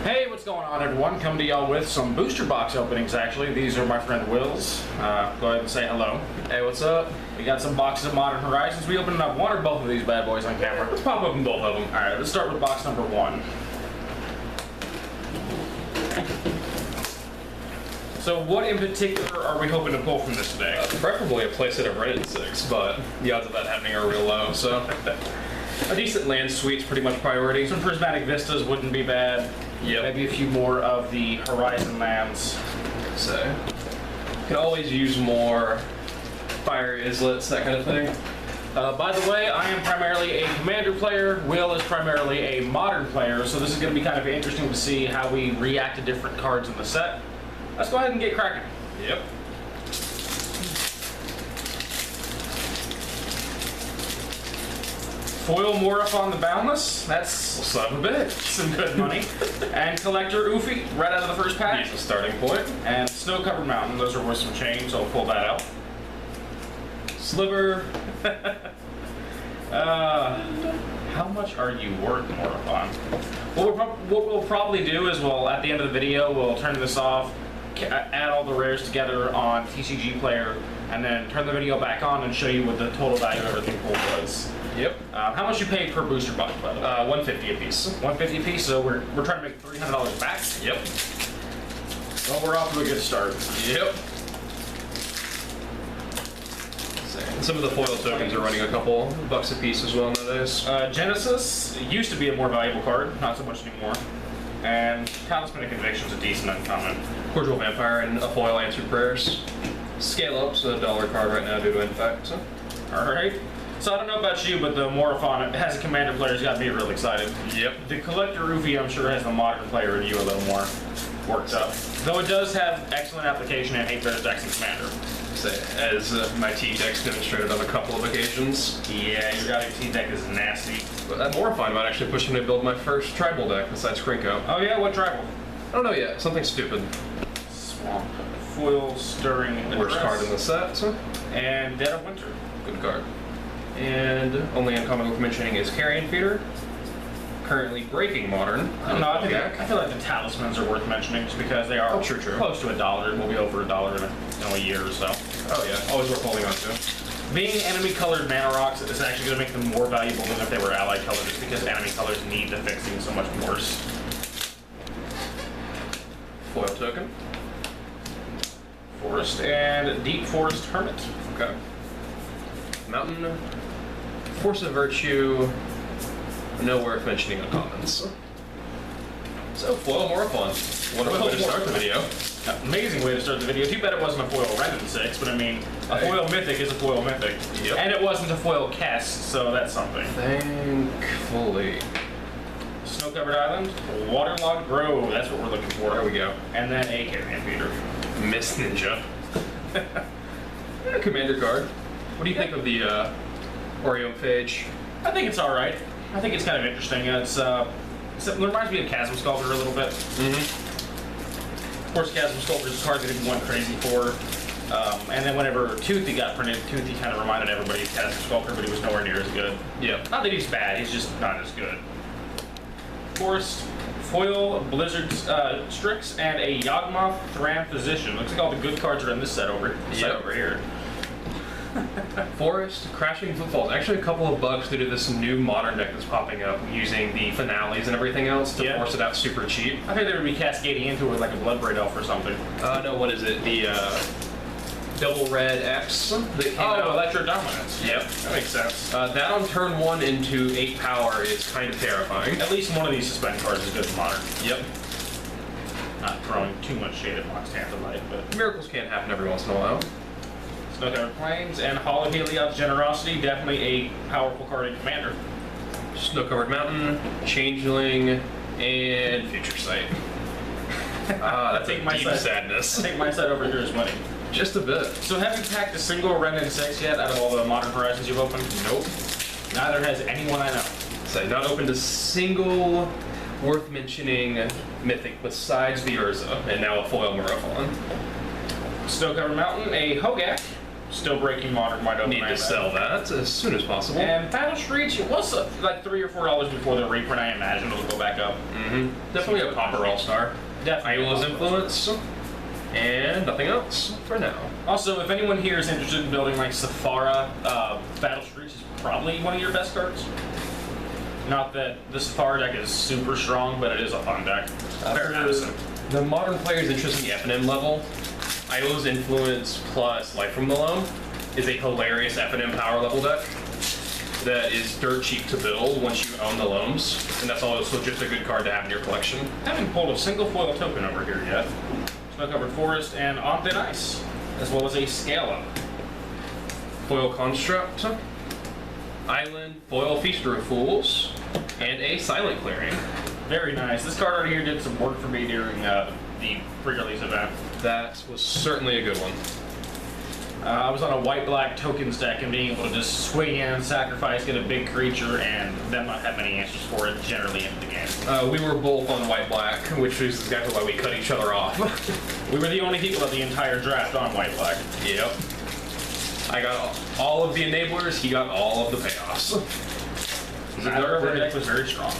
Hey, what's going on, everyone? Coming to y'all with some booster box openings, actually. These are my friend Will's. Go ahead and say hello. Hey, what's up? We got some boxes of Modern Horizons. We opened up one or both of these bad boys on camera. Let's pop open both of them. Alright, let's start with box number one. So what in particular are we hoping to pull from this today? Preferably a playset of Reddit 6, but the odds of that happening are real low, so... A decent land suite's pretty much priority. Some Prismatic Vistas wouldn't be bad. Yep. Maybe a few more of the Horizon lands. So, could always use more fire islets, that kind of thing. By the way, I am primarily a Commander player. Will is primarily a Modern player, so this is going to be kind of interesting to see how we react to different cards in the set. Let's go ahead and get cracking. Yep. Foil Morophon the Boundless. That's Son of a bitch. some good money. And Collector Ufi, right out of the first pack. He's a starting point. And Snow-Covered Mountain. Those are worth some change, so I'll pull that out. Sliver. How much are you worth, Morophon? What we'll probably do is at the end of the video, we'll turn this off, add all the rares together on TCG Player, and then turn the video back on and show you what the total value of everything pulled was. Yep. How much you paid per booster box, by the way? $150 a piece. $150 a piece, so we're trying to make $300 back. Yep. Well, we're off to a good start. Yep. Some of the foil tokens are running a couple bucks a piece as well nowadays. Genesis used to be a more valuable card, not so much anymore. And Talisman of Conviction's a decent uncommon. Cordial Vampire and a foil Answered Prayers. Scale up's a $1 card right now due to Infect. So. Alright. So I don't know about you, but the Morophon as a Commander player's got me real excited. Yep. The Collector Ufi, I'm sure, has the Modern player in you a little more worked up. Though it does have excellent application in 8 decks and Commander. As my T-deck's demonstrated on a couple of occasions. Yeah, your guy T-deck is nasty. But that Morophon might actually push me to build my first tribal deck besides Krinko. Oh yeah, what tribal? I don't know yet. Something stupid. Swamp. Foil Stirring Worst Ingress. card in the set. So. And Dead of Winter. Good card. And only uncommon worth mentioning is Carrion Feeder. Currently breaking Modern. I don't know, I feel like the Talismans are worth mentioning just because they are True. close to $1 and will be over $1 in a year or so. Oh yeah, always worth holding on to. Being enemy-colored mana rocks is actually going to make them more valuable than if they were allied colors, just because enemy colors need to fix things so much worse. Foil token. Forest and Deep Forest Hermit. Okay. Mountain. Force of Virtue. No worth mentioning uncommons. So, foil Morophon. What a way to start the video. Amazing way to start the video. Too bad it wasn't a foil Renin 6, but I mean, a foil Mythic is a foil Mythic. Yep. And it wasn't a foil Kest, so that's something. Thankfully. Snow-Covered Island, Waterlogged Grove, that's what we're looking for. There we go. And then a Carrion Feeder. Mist Ninja. Commander card. What do you think of the Oreo Phage? I think it's alright. I think it's kind of interesting. It reminds me of Chasm Sculptor a little bit. Of course, Chasm Sculptor is a card that everyone went crazy for. And then whenever Toothy got printed, Toothy kind of reminded everybody of Chasm Sculptor, but he was nowhere near as good. Yeah. Not that he's bad, he's just not as good. Forest, Foil, Blizzard Strix, and a Yawgmoth Thran Physician. Looks like all the good cards are in this set over here. Forest, Crashing Footfalls. Actually, a couple of bucks due to this new Modern deck that's popping up using the finales and everything else to force it out super cheap. I think they would be cascading into it with like a Bloodbraid Elf or something. No, what is it? The Double Red X. Electro Dominance. Yep. That makes sense. That on turn 1 into 8 power is kind of terrifying. At least one of these suspend cards is good for Modern. Yep. Not throwing too much shade at Mox Tantalite, but... Miracles can happen every once in a while. Snow-Covered Plains and Hall of Heliod's Generosity, definitely a powerful card in Commander. Snow-Covered Mountain, Changeling, and Future Sight. That's a deep sadness. I think my side over here is winning. Just a bit. So have you packed a single Renin 6 yet out of all the Modern Horizons you've opened? Nope. Neither has anyone I know. So not opened a single worth mentioning Mythic besides the Urza, and now a foil Morophon. Snow-Covered Mountain, a Hogak, Still breaking modern wide open. Need to sell that as soon as possible. And Battle Street, it was like $3 or $4 before the reprint. I imagine it'll go back up. Definitely a Copper All-Star. Definitely. Iola's Influence. And nothing else for now. Also, if anyone here is interested in building like Safara, Battle Streets is probably one of your best cards. Not that the Safari deck is super strong, but it is a fun deck. Very Madison. The modern player's interest in the FNM level, Iola's Influence plus Life from the Loam is a hilarious FNM power level deck that is dirt cheap to build once you own the Loams, and that's also just a good card to have in your collection. Haven't pulled a single foil token over here yet. Snow-covered Forest and On Thin Ice, as well as a Scale Up. Foil Construct, Island, Foil Feaster of Fools, and a Silent Clearing. Very nice. This card right here did some work for me during the pre-release event. That was certainly a good one. I was on a white-black tokens deck, and being able to just swing in, sacrifice, get a big creature, and then not have many answers for it generally in the game. We were both on white-black, which is exactly why we cut each other off. We were the only people at the entire draft on white-black. Yep. I got all of the enablers, he got all of the payoffs. Our deck was very strong.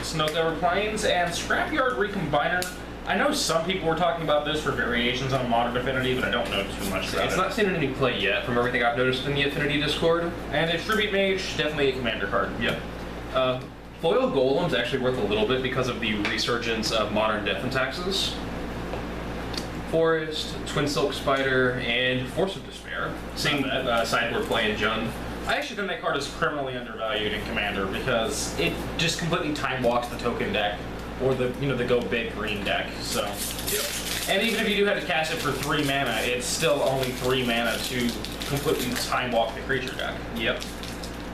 Snow-covered Plains and Scrapyard Recombiner. I know some people were talking about this for variations on Modern Affinity, but I don't know too much about It's it. not seen in any play yet, from everything I've noticed in the Affinity Discord. And a Tribute Mage, definitely a commander card. Yep. Foil Golem's actually worth a little bit because of the resurgence of modern Death and Taxes. Forest, Twin Silk Spider, and Force of Despair. Seeing that sideboard play in Jund. I actually think that card is criminally undervalued in Commander because it just completely time walks the token deck or the the go big green deck. So, and even if you do have to cast it for 3 mana, it's still only 3 mana to completely time walk the creature deck. Yep.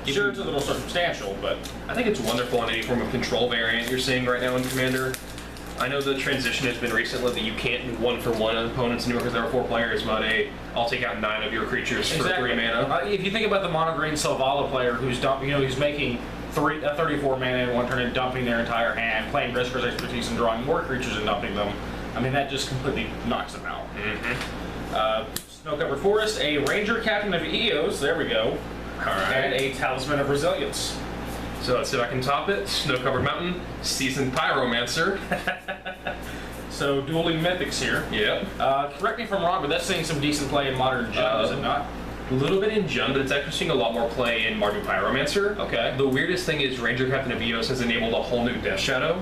Sure, it's a little circumstantial, but I think it's wonderful in any form of control variant you're seeing right now in Commander. I know the transition has been recently that you can't do 1-for-1 opponents anymore because there are 4 players, but I'll take out 9 of your creatures for 3 mana. If you think about the mono green Selvala player who's who's making 34 mana in 1 turn and dumping their entire hand, playing Grisker's Expertise and drawing more creatures and dumping them, I mean that just completely knocks them out. Snow-covered Forest, a Ranger Captain of Eos, there we go, and a Talisman of Resilience. So let's see if I can top it. Snow-covered Mountain, Seasoned Pyromancer. So dueling mythics here. Yep. Correct me if I'm wrong, but that's seeing some decent play in Modern Jund, is it not? A little bit in Jund, but it's actually seeing a lot more play in Mardu Pyromancer. Okay. The weirdest thing is Ranger Captain of Eos has enabled a whole new Death Shadow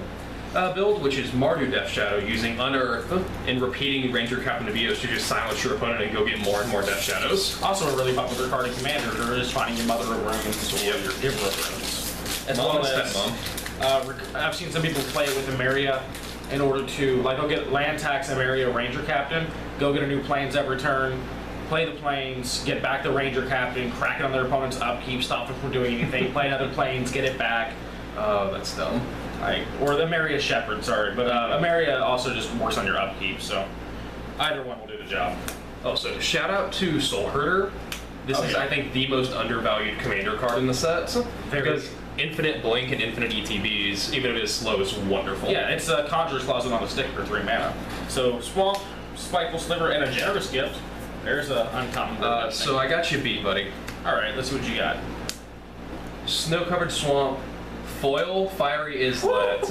build, which is Mardu Death Shadow, using Unearth and repeating Ranger Captain of Eos to just silence your opponent and go get more and more Death Shadows. Also a really popular card in Commander, or is finding your Mother of Runes or your Giver of Runes. As Mom well and as, Stepmom. I've seen some people play it with Emeria in order to, like, they'll get land tax Emeria Ranger Captain, go get a new Plains every turn, play the Plains, get back the Ranger Captain, crack it on their opponent's upkeep, stop them from doing anything, play another Plains, get it back. Oh, that's dumb. Or the Emeria Shepherd, sorry, but Emeria also just works on your upkeep, so either one will do the job. Also, shout out to Soul Herder. This is, I think, the most undervalued commander card in the set. Because infinite blink and infinite ETBs, even if it is slow, is wonderful. Yeah, it's a Conjurer's Closet on a stick for 3 mana. So Swamp, Spiteful Sliver, and a Generous Gift. There's an uncommon. So I got you beat, buddy. Alright, let's see what you got. Snow-covered Swamp, Foil, Fiery Islet,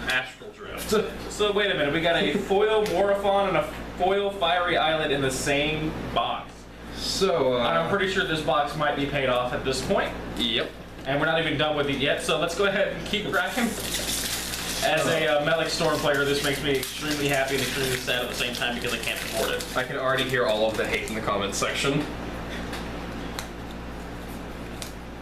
Astral Drift. So wait a minute, we got a Foil Morophon and a Foil Fiery Islet in the same box. So, And I'm pretty sure this box might be paid off at this point. Yep. And we're not even done with it yet, so let's go ahead and keep cracking. As a Melik Storm player, this makes me extremely happy and extremely sad at the same time because I can't afford it. I can already hear all of the hate in the comments section.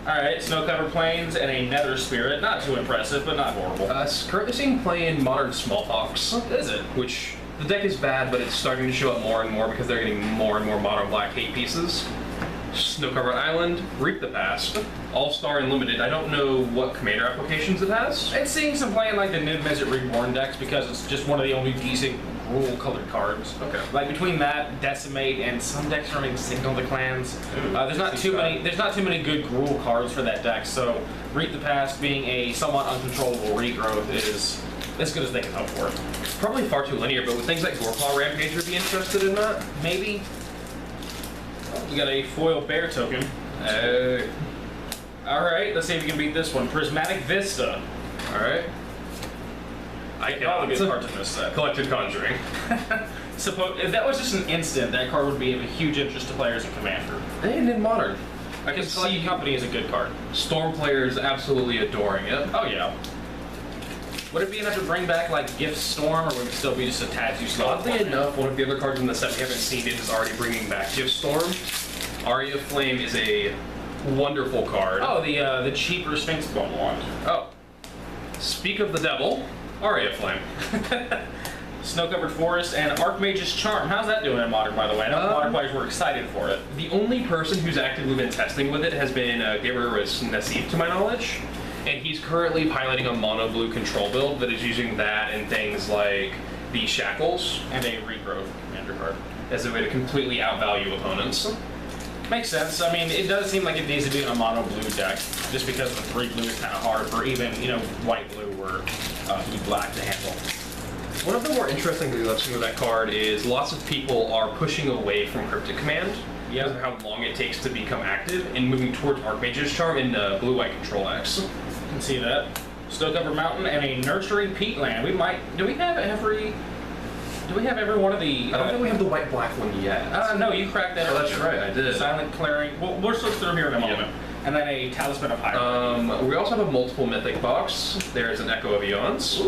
Alright, Snow-covered Plains and a Nether Spirit. Not too impressive, but not horrible. Currently seeing play in Modern Smallpox. Is it? Which, the deck is bad, but it's starting to show up more and more because they're getting more and more Modern Black hate pieces. Snow-covered Island, Reap the Past, All-Star Unlimited. I don't know what commander applications it has. It's seeing some play in like the Niv-Mizzet Reborn decks because it's just one of the only decent Gruul-colored cards. Okay. Like between that, Decimate, and some decks running Signal the Clans, there's not too many. There's not too many good Gruul cards for that deck. So Reap the Past, being a somewhat uncontrollable regrowth, is as good as they can hope for. Probably far too linear, but with things like Goreclaw Rampage would be interested in that. Maybe. We got a foil bear token. Hey. Alright, let's see if we can beat this one. Prismatic Vista. Alright. I Getting all the good cannot. cards in this set. Collected Conjuring. If that was just an instant, that card would be of a huge interest to players in Commander. And in Modern. I can Because Collected see Company is a good card. Storm players absolutely adoring it. Oh yeah. Would it be enough to bring back like Gift Storm, or would it still be just a Tattoo Storm? Oddly enough, one of the other cards in the set we haven't seen is already bringing back Gift Storm. Aria Flame is a wonderful card. Oh, the cheaper Sphinx Bone Wand. Oh. Speak of the devil, Aria Flame. Snow-covered Forest and Archmage's Charm. How's that doing in Modern, by the way? I know Modern players were excited for it. The only person who's actively been testing with it has been Gabriel Nassif, to my knowledge. And he's currently piloting a mono blue control build that is using that and things like the Shackles And a Regrowth Commander card. as a way to completely outvalue opponents. Makes sense. I mean, it does seem like it needs to be in a mono blue deck, just because the 3 blue is kind of hard for even, white blue or blue black to handle. One of the more interesting things I've seen with that card is lots of people are pushing away from Cryptic Command because of how long it takes to become active and moving towards Archmage's Charm in blue-white control X. You can see that. Snow-covered Mountain and a Nurturing Peatland. Do we have every one of the... I don't think we have the white-black one yet. No, you cracked that. Oh, that's right, I did. Silent Clearing. Well, we'll switch through here in a moment. And then a Talisman of Hierarchy. We also have a multiple mythic box. There's an Echo of Eons.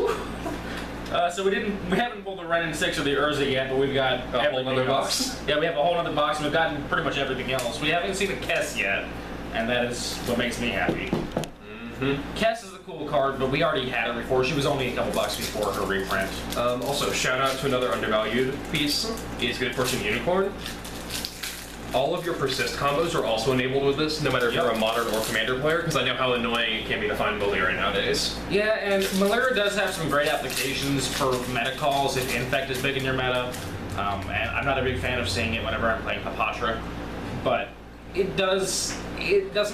So we haven't pulled the Renin 6 or the Urza yet, but we've got A whole everything other else. box? Yeah, we have a whole other box, and we've gotten pretty much everything else. We haven't seen the Kess yet, and that is what makes me happy. Kess is a cool card, but we already had her before. She was only a couple bucks before her reprint. Also, shout out to another undervalued piece. Is Good Fortune Unicorn. All of your persist combos are also enabled with this, no matter if you're a modern or commander player, because I know how annoying it can be to find Malira nowadays. Yeah, and Malira does have some great applications for meta calls if Infect is big in your meta. And I'm not a big fan of seeing it whenever I'm playing Papatra, but it doesn't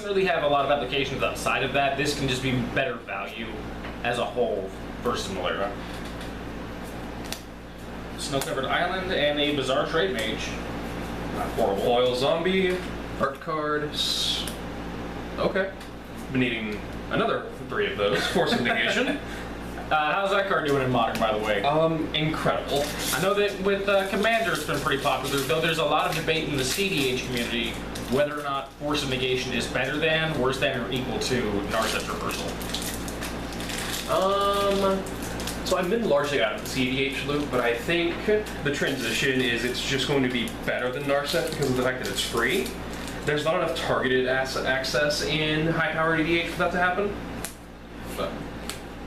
really have a lot of applications outside of that. This can just be better value as a whole versus Malira. Snow-covered Island and a Bizarre Trade Mage. Not horrible. Foil Zombie, art cards. Okay. Been needing another 3 of those. Force of Negation. How's that card doing in Modern, by the way? Incredible. I know that with Commander it's been pretty popular, though there's a lot of debate in the CDH community whether or not Force of Negation is better than, worse than, or equal to Narset's Reversal. So I've been largely out of the CDH loop, but I think the transition is it's just going to be better than Narset because of the fact that it's free. There's not enough targeted access in high-powered EDH for that to happen, but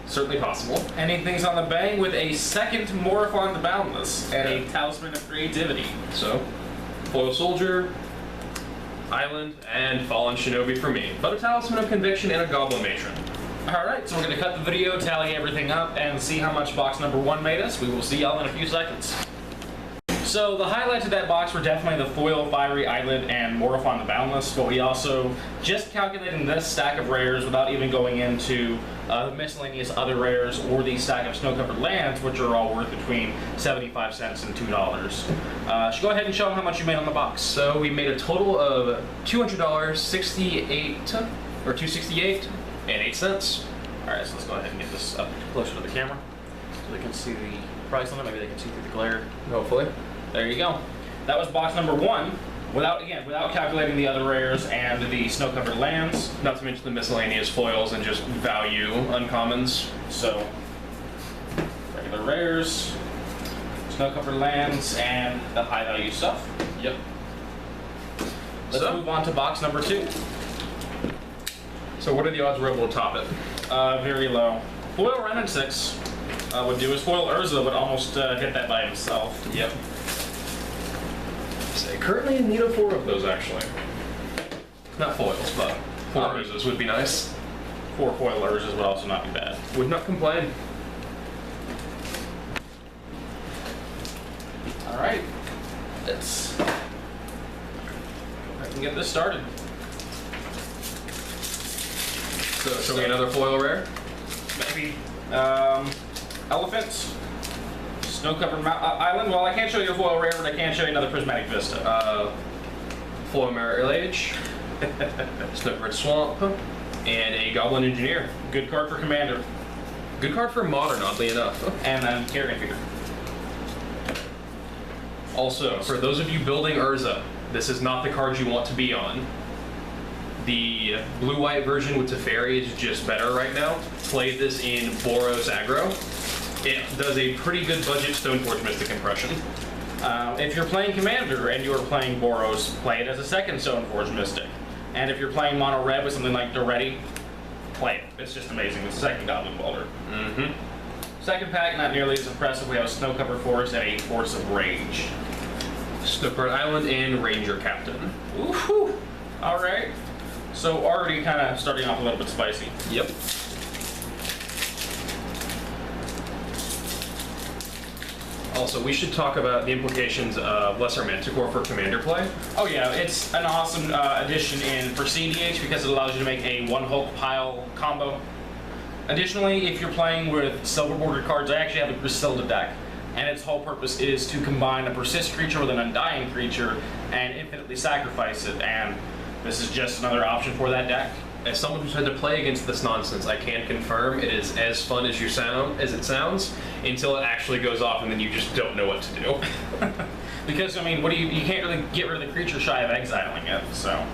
certainly possible. Ending things on the bang with a second Morophon the Boundless and a Talisman of Creativity. So, Foil Soldier, Island, and Fallen Shinobi for me, but a Talisman of Conviction and a Goblin Matron. Alright, so we're going to cut the video, tally everything up, and see how much box number 1 made us. We will see y'all in a few seconds. So the highlights of that box were definitely the Foil, Fiery Island, and Morophon the Boundless, but we also, just calculating this stack of rares without even going into the miscellaneous other rares or the stack of snow-covered lands, which are all worth between 75 cents and $2. Should go ahead and show them how much you made on the box. So we made a total of $200, 268 and 8 cents. Alright, so let's go ahead and get this up closer to the camera so they can see the price on it. Maybe they can see through the glare. Hopefully. There you go. That was box number 1, without calculating the other rares and the snow-covered lands. Not to mention the miscellaneous foils and just value uncommons. So, regular rares, snow-covered lands, and the high-value stuff. Yep. Let's move on to box number 2. So what are the odds we're able to top it? Very low. Foil Renin 6 would do his Foil Urza, would almost hit that by himself. Yep. So currently in need of 4 of those, actually. Not foils, but 4 Urzas would be nice. 4 Foil Urzas would also not be bad. Would not complain. Alright. Let's go ahead and get this started. So show me another foil rare. Maybe Elephants, Snow-covered Island. Well, I can't show you a foil rare, but I can show you another Prismatic Vista. Flomaril Age, Snow-Covered Swamp, and a Goblin Engineer. Good card for Commander. Good card for Modern, oddly enough. And then Carrion Feeder. Also, for those of you building Urza, this is not the card you want to be on. The blue-white version with Teferi is just better right now. Play this in Boros aggro. It does a pretty good budget Stoneforge Mystic impression. If you're playing Commander and you're playing Boros, play it as a second Stoneforge Mystic. And if you're playing Mono Red with something like Doretti, play it. It's just amazing. It's the second Goblin Boulder. Mm-hmm. Second pack, not nearly as impressive. We have a Snow-Covered Forest and a Force of Rage. Snow-Covered Island and Ranger Captain. Woohoo! Alright. So already kind of starting off a little bit spicy. Yep. Also, we should talk about the implications of Lesser Manticore for Commander play. Oh yeah, it's an awesome addition for CDH because it allows you to make a one Hulk pile combo. Additionally, if you're playing with silver bordered cards, I actually have a Griselda deck, and its whole purpose is to combine a persist creature with an undying creature and infinitely sacrifice it, and this is just another option for that deck. As someone who's had to play against this nonsense, I can confirm it is as fun as it sounds until it actually goes off and then you just don't know what to do. Because, I mean, you can't really get rid of the creature shy of exiling it, so.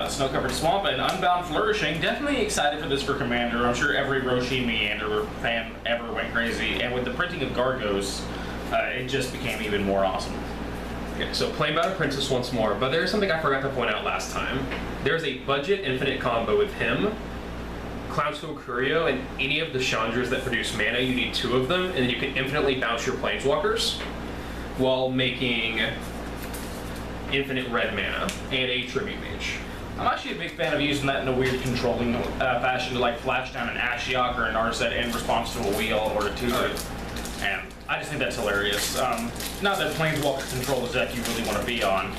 Snow-Covered Swamp and Unbound Flourishing. Definitely excited for this for Commander. I'm sure every Roshi Meander fan ever went crazy. And with the printing of Gargos, it just became even more awesome. Okay, so playing Battle Princess once more, but there's something I forgot to point out last time. There's a budget infinite combo with him, Cloudskull Curio, and any of the Chandras that produce mana. You need 2 of them, and then you can infinitely bounce your Planeswalkers while making infinite red mana and a Tribute Mage. I'm actually a big fan of using that in a weird controlling fashion to like flash down an Ashiok or an Narset in response to a wheel or a tutor. And I just think that's hilarious. Not that Planeswalker control is deck you really want to be on.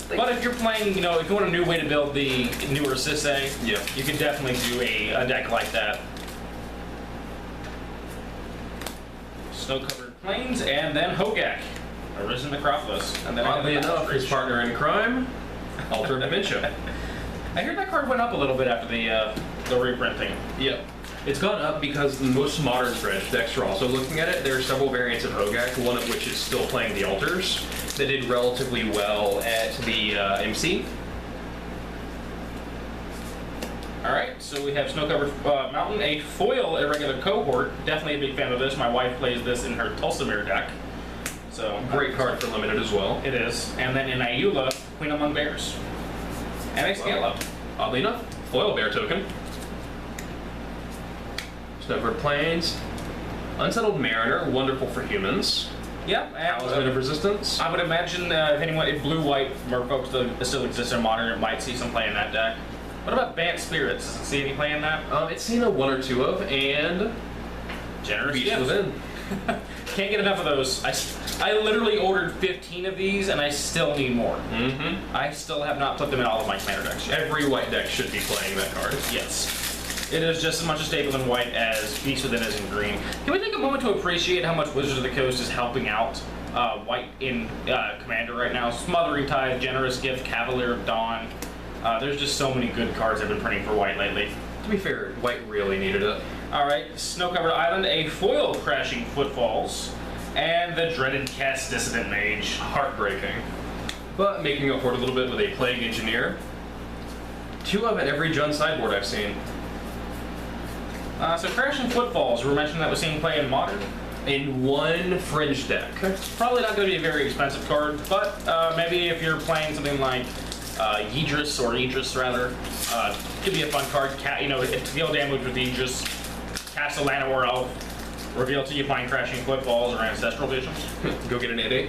But if you're playing, if you want a new way to build the newer Sisay, yeah, you can definitely do a deck like that. Snow-Covered Plains, and then Hogak, Arisen Necropolis. And then oddly enough, his partner in crime, Altar of Dementia. I heard that card went up a little bit after the reprinting. Yep. It's gone up because most modern dredge decks are also looking at it. There are several variants of Hogak, one of which is still playing the Altars, that did relatively well at the MC. Alright, so we have Snow-Covered Mountain, a foil irregular cohort. Definitely a big fan of this. My wife plays this in her Tulsamere deck. So great card for limited as well. It is. And then in Ayula, Queen Among Bears. And a Scale-Up. Oddly enough, foil bear token. Snow-Covered Plains, Unsettled Mariner, wonderful for humans. Yep. Talisman of Resistance. I would imagine if blue-white merfolk still exists in Modern, it might see some play in that deck. What about Bant Spirits? Does it see any play in that? It's seen a 1 or 2 of, and Generous Beast Gift. Within. Can't get enough of those. I literally ordered 15 of these, and I still need more. Mm-hmm. I still have not put them in all of my Commander decks yet. Every white deck should be playing that card. Yes. It is just as much a staple in white as Beast Within is in green. Can we take a moment to appreciate how much Wizards of the Coast is helping out white in Commander right now? Smothering Tide, Generous Gift, Cavalier of Dawn. There's just so many good cards I've been printing for white lately. To be fair, white really needed it. Alright, Snow-Covered Island, a foil Crashing Footfalls, and the dreaded Cast Dissident Mage. Heartbreaking. But making up for it a little bit with a Plague Engineer. 2 of at every Jund sideboard I've seen. So Crashing Footfalls, we were mentioning that was seeing play in Modern. In 1 Fringe deck. Probably not going to be a very expensive card, but maybe if you're playing something like Idris rather, could be a fun card. If deal damage with Idris, cast a Llanowar Elf, reveal till you find Crashing Footfalls or Ancestral Visions. Go get an 8/8.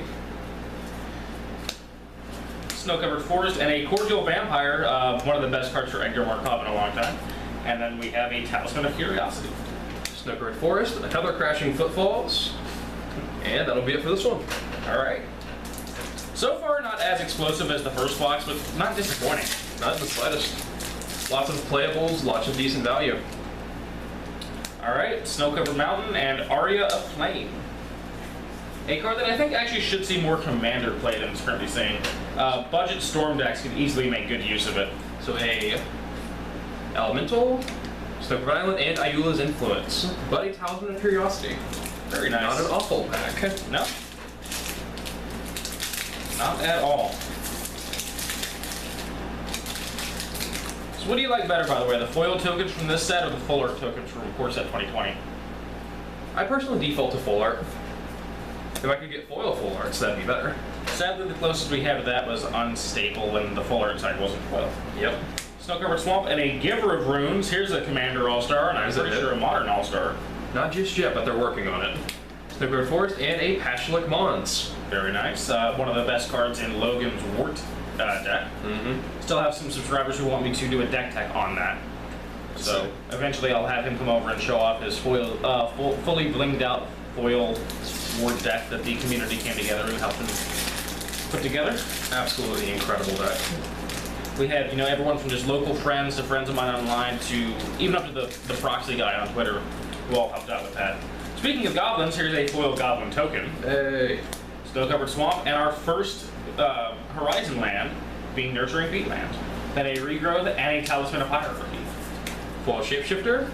Snow-Covered Forest and a Cordial Vampire, one of the best cards for Edgar Markov in a long time. And then we have a Talisman of Curiosity. Snow-Covered Forest, another Crashing Footfalls, and that'll be it for this one. Alright. So far, not as explosive as the first box, but not disappointing. Not in the slightest. Lots of playables, lots of decent value. Alright, Snow-Covered Mountain and Aria of Flame. A card that I think actually should see more Commander play than it's currently seeing. Budget Storm decks could easily make good use of it. So a Elemental, Snow Island, and Ayula's Influence. But a Talisman of Curiosity. Very nice. Not an awful pack. No. Not at all. So what do you like better, by the way? The foil tokens from this set or the full art tokens from Core Set 2020? I personally default to full art. If I could get foil full arts, that'd be better. Sadly, the closest we had to that was Unstable, and the full art side wasn't foil. Yep. Snow-Covered Swamp and a Giver of Runes. Here's a Commander All-Star, and I'm Is it pretty it? sure a Modern All-Star. Not just yet, but they're working on it. Snow-Covered Forest and a Pashalik Mons. Very nice. One of the best cards in Logan's Wart deck. Still have some subscribers who want me to do a deck tech on that. So eventually I'll have him come over and show off his foil, fully blinged out foil Wart deck that the community came together and helped him put together. Absolutely incredible deck. We have, you know, everyone from just local friends to friends of mine online to even up to the proxy guy on Twitter who all helped out with that. Speaking of goblins, here's a foil goblin token. Hey. Snow-Covered Swamp, and our first Horizon land being Nurturing Peatland. Then a Regrowth and a Talisman of Hierarchy. Foil Shapeshifter.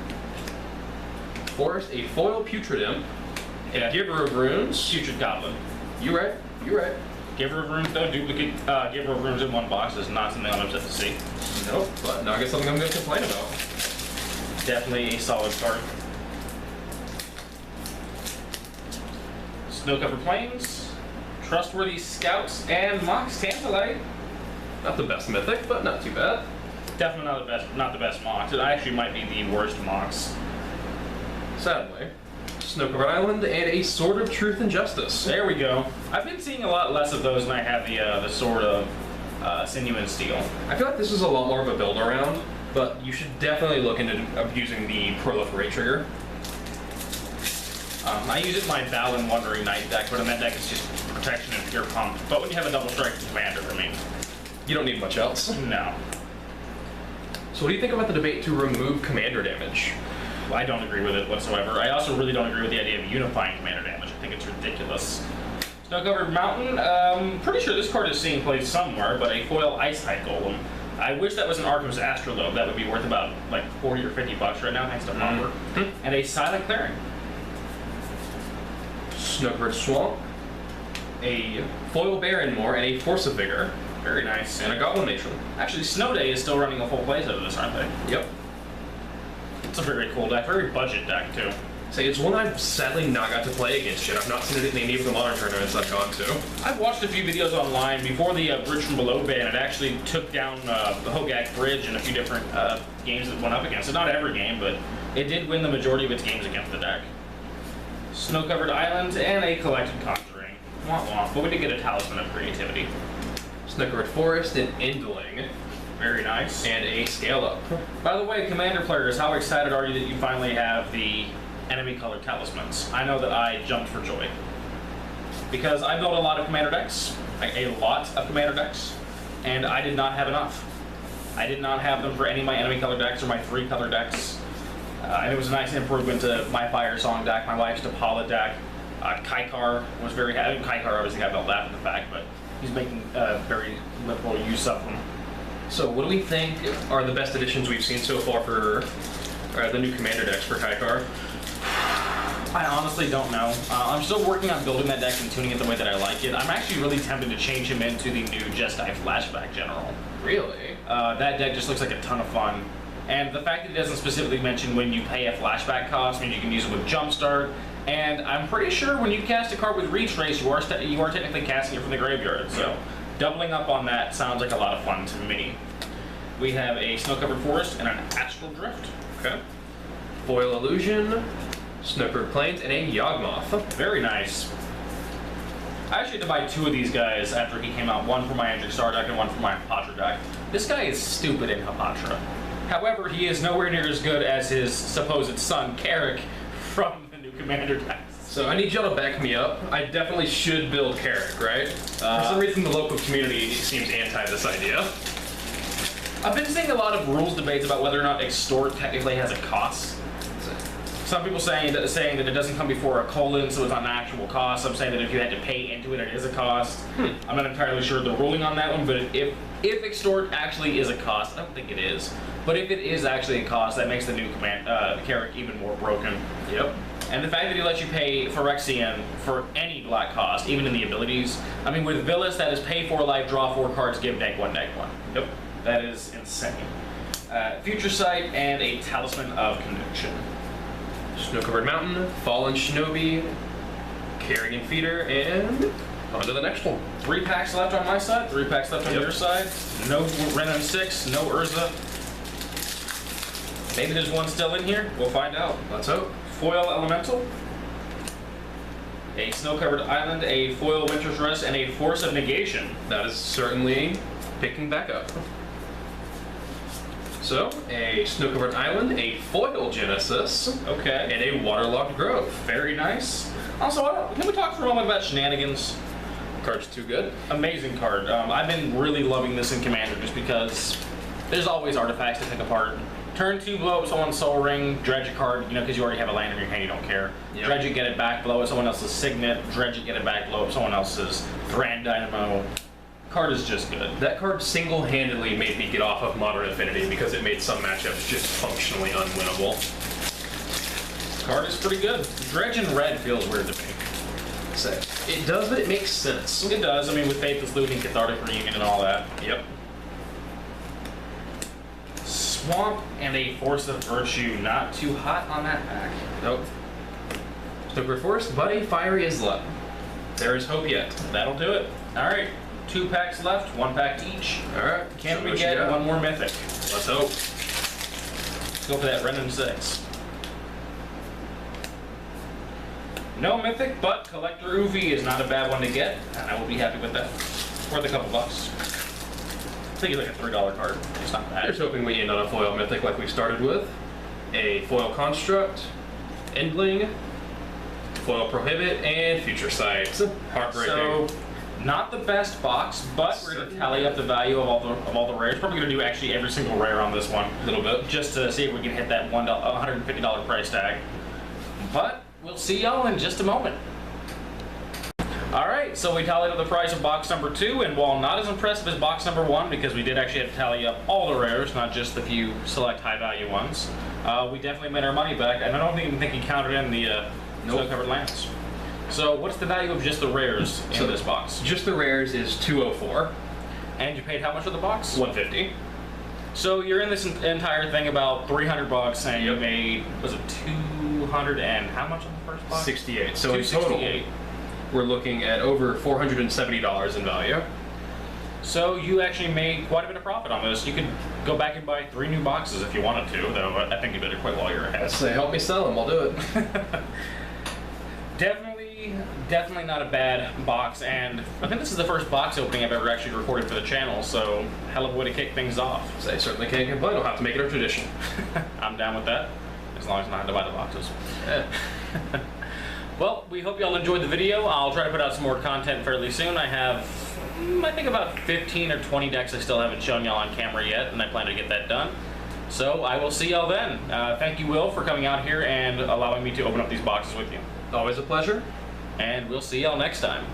Forest, a foil Putrid Imp. Yeah. Giver of Runes. Putrid Goblin. You right. You right. Giver of Runes, though, duplicate Giver of Runes in one box is not something I'm upset to see. Nope. But now I guess something I'm going to complain about. Definitely a solid card. Snow-Covered Plains, Trustworthy Scouts, and Mox Tantalite. Not the best mythic, but not too bad. Definitely not the best Mox. It actually might be the worst Mox. Sadly. Snow-Covered Island and a Sword of Truth and Justice. There we go. I've been seeing a lot less of those than I have the Sword of Sinew and Steel. I feel like this is a lot more of a build around, but you should definitely look into using the Proliferate trigger. I use it in my Balin Wandering Knight deck, but in that deck it's just protection and pure pump. But when you have a double strike commander, I mean, You don't need much else. no. So what do you think about the debate to remove commander damage? I don't agree with it whatsoever. I also really don't agree with the idea of unifying commander damage. I think it's ridiculous. Snow-Covered Mountain, pretty sure this card is seeing play somewhere, but a foil Icehide Golem. I wish that was an Arkhim's Astrolabe. That would be worth about like 40 or 50 bucks right now, thanks to Pomper. And a Silent Clearing. Snow-Covered Swamp, a foil Barrenmoor, and a Force of Vigor, Very nice. and a Goblin Matron. Actually, Snow Day is still running a full plays out of this, aren't they? Yep. It's a very cool deck, very budget deck too. Say, it's one I've sadly not got to play against yet. I've not seen it in any of the modern tournaments I've gone to. I've watched a few videos online before the Bridge from Below ban. It actually took down the Hogak Bridge in a few different games that it went up against it. Not every game, but it did win the majority of its games against the deck. Snow-Covered Island and a Collected Conjuring. Womp womp, but we did get a Talisman of Creativity. Snow-Covered Forest, an Endling, Very nice. and a Scale Up. By the way, Commander players, how excited are you that you finally have the enemy colored talismans? I know that I jumped for joy. Because I built a lot of Commander decks, like a lot of Commander decks, and I did not have enough. I did not have them for any of my enemy colored decks or my 3 color decks. And it was a nice improvement to my Fire Song deck, my wife's Tapala deck. Kaikar was very happy. Kaikar obviously got built after the fact, but he's making very liberal use of them. So what do we think are the best additions we've seen so far for the new commander decks for Kaikar? I honestly don't know. I'm still working on building that deck and tuning it the way that I like it. I'm actually really tempted to change him into the new Jestai Flashback General. Really? That deck just looks like a ton of fun. And the fact that it doesn't specifically mention when you pay a flashback cost means you can use it with Jumpstart. And I'm pretty sure when you cast a card with Retrace, you are technically casting it from the graveyard. So doubling up on that sounds like a lot of fun to me. We have a Snow-Covered Forest and an Astral Drift. Okay. Foil Illusion, Snow-Covered Plains, and a Yawgmoth. Very nice. I actually had to buy 2 of these guys after he came out. One for my Endric Star deck and one for my Hapatra deck. This guy is stupid in Hapatra. However, he is nowhere near as good as his supposed son, Carrick, from the new Commander decks. So I need y'all to back me up. I definitely should build Carrick, right? For some reason, the local community seems anti this idea. I've been seeing a lot of rules debates about whether or not Extort technically has a cost. Some people saying that it doesn't come before a colon, so it's not an actual cost. I'm saying that if you had to pay into it, it is a cost. I'm not entirely sure the ruling on that one, but if extort actually is a cost, I don't think it is. But if it is actually a cost, that makes the new Carrack even more broken. Yep. And the fact that he lets you pay Phyrexian for any black cost, even in the abilities. I mean, with Villas, that is pay 4 life, draw 4 cards, give deck 1, deck 1. Yep. That is insane. Future Sight and a Talisman of Conviction. Snow-covered mountain, fallen shinobi, carrion feeder, and on to the next one. 3 packs left on my side, 3 packs left on your side. No Renin 6, no Urza. Maybe there's one still in here. We'll find out. Let's hope. Foil Elemental, a Snow-covered Island, a Foil Winter's Rest, and a Force of Negation. That is certainly picking back up. So, a Snow-covered Island, a Foil Genesis, Okay. and a Waterlogged Grove. Very nice. Also, can we talk for a moment about Shenanigans? Card's too good. Amazing card. I've been really loving this in Commander just because there's always artifacts to pick apart. Turn 2, blow up someone's Soul Ring, dredge a card, because you already have a land in your hand, you don't care. Yep. Dredge it, get it back, blow up someone else's Signet, dredge it, get it back, blow up someone else's Thran Dynamo. Card is just good. That card single-handedly made me get off of Modern Affinity because it made some matchups just functionally unwinnable. Card is pretty good. Dredge in red feels weird to me. So, it does, but it makes sense. It does, I mean, with Faithless Looting, Cathartic Reunion, and all that. Yep. Swamp and a Force of Virtue, not too hot on that pack. Nope. Snow-covered Forest, but a Fiery Isla. There is hope yet. That'll do it. Alright, 2 packs left, 1 pack each. Alright. Can we get one more Mythic? Let's hope. Let's go for that Renin 6. No Mythic, but Collector Uvi is not a bad one to get, and I will be happy with that. Worth a couple bucks. I think it's like a $3 card. It's not bad. Here's hoping we end on a Foil Mythic like we started with. A Foil Construct, Endling, Foil Prohibit, and Future Sight. Heartbreaking. So, not the best box, but we're going to tally up the value of all the rares. Probably going to do actually every single rare on this one. A little bit. Just to see if we can hit that $150 price tag. But we'll see y'all in just a moment. Alright, so we tallied up the price of box number 2, and while not as impressive as box number 1, because we did actually have to tally up all the rares, not just the few select high-value ones, we definitely made our money back, and I don't even think he counted in the snow-covered lands. So what's the value of just the rares in this box? Just the rares is $204. And you paid how much for the box? $150. So you're in this entire thing about $300, and you made, was it 200 and how much on the first box? 68. So in total, we're looking at over $470 in value. So you actually made quite a bit of profit on this. You could go back and buy 3 new boxes if you wanted to, though I think you better quit while you're ahead. Say, help me sell them, I'll do it. Definitely not a bad box, and I think this is the first box opening I've ever actually recorded for the channel, so hell of a way to kick things off. Say, certainly can't complain, we'll have to make it a tradition. I'm down with that, as long as I don't have to buy the boxes. Yeah. Well, we hope y'all enjoyed the video. I'll try to put out some more content fairly soon. I have, I think about 15 or 20 decks I still haven't shown y'all on camera yet, and I plan to get that done. So I will see y'all then. Thank you, Will, for coming out here and allowing me to open up these boxes with you. Always a pleasure. And we'll see y'all next time.